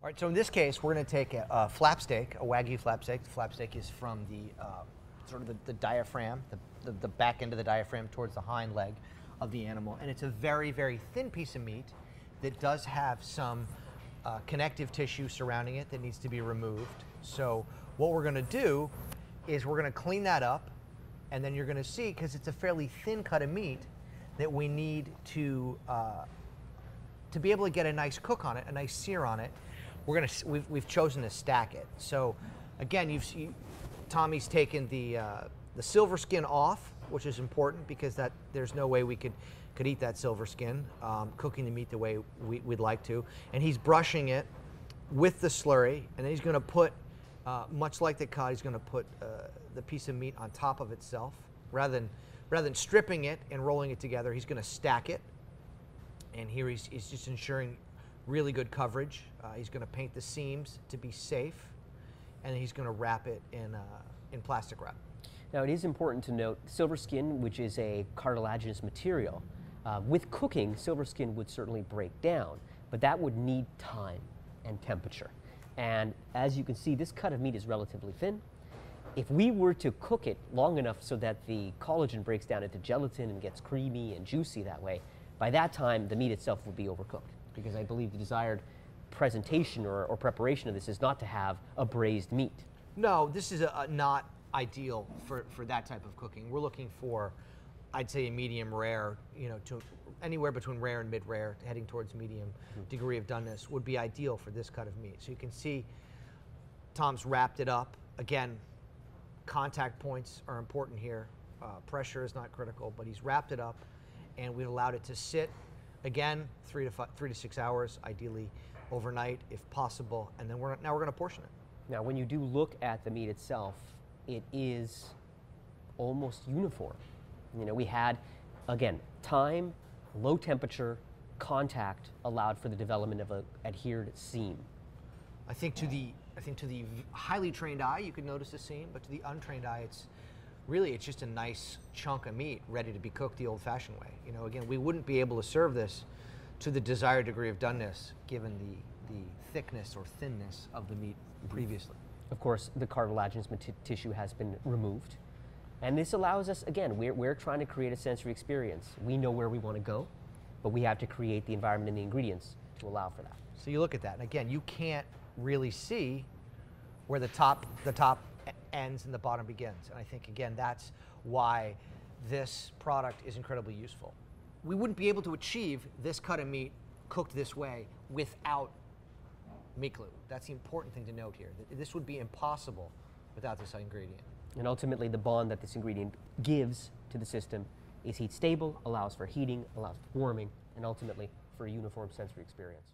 All right, so in this case, we're going to take a flap steak, a Wagyu flap steak. The flap steak is from the sort of the diaphragm, the back end of the diaphragm towards the hind leg of the animal. And it's a very, very thin piece of meat that does have some connective tissue surrounding it that needs to be removed. So what we're going to do is we're going to clean that up, and then you're going to see, because it's a fairly thin cut of meat, that we need to be able to get a nice cook on it, a nice sear on it. We've chosen to stack it. So again, Tommy's taken the silver skin off, which is important because there's no way we could eat that silver skin, cooking the meat the way we'd like to. And he's brushing it with the slurry, and then he's going to put, much like the cod, he's going to put the piece of meat on top of itself. Rather than stripping it and rolling it together, he's going to stack it. And here he's just ensuring really good coverage. He's going to paint the seams to be safe, and then he's going to wrap it in plastic wrap. Now, it is important to note silver skin, which is a cartilaginous material. With cooking, silver skin would certainly break down, but that would need time and temperature. And as you can see, this cut of meat is relatively thin. If we were to cook it long enough so that the collagen breaks down into gelatin and gets creamy and juicy that way, by that time, the meat itself would be overcooked, because I believe the desired presentation or preparation of this is not to have a braised meat. No, this is not ideal for that type of cooking. We're looking for, I'd say, a medium rare, to anywhere between rare and mid-rare, heading towards medium degree of doneness would be ideal for this cut of meat. So you can see Tom's wrapped it up. Again, contact points are important here. Pressure is not critical, but he's wrapped it up, and we allowed it to sit, again, 3 to 6 hours, ideally overnight if possible, and then now we're going to portion it. Now, when you do look at the meat itself, it is almost uniform. We had, again, time, low temperature, contact allowed for the development of an adhered seam. I think to the highly trained eye, you could notice the seam, but to the untrained eye, it's just a nice chunk of meat ready to be cooked the old-fashioned way. Again, we wouldn't be able to serve this to the desired degree of doneness given the thickness or thinness of the meat previously. Of course, the cartilaginous tissue has been removed. And this allows us, again, we're trying to create a sensory experience. We know where we want to go, but we have to create the environment and the ingredients to allow for that. So you look at that, and again, you can't really see where the top ends and the bottom begins. And I think, again, that's why this product is incredibly useful. We wouldn't be able to achieve this cut of meat cooked this way without meat glue. That's the important thing to note here. This would be impossible without this ingredient. And ultimately, the bond that this ingredient gives to the system is heat stable, allows for heating, allows for warming, and ultimately for a uniform sensory experience.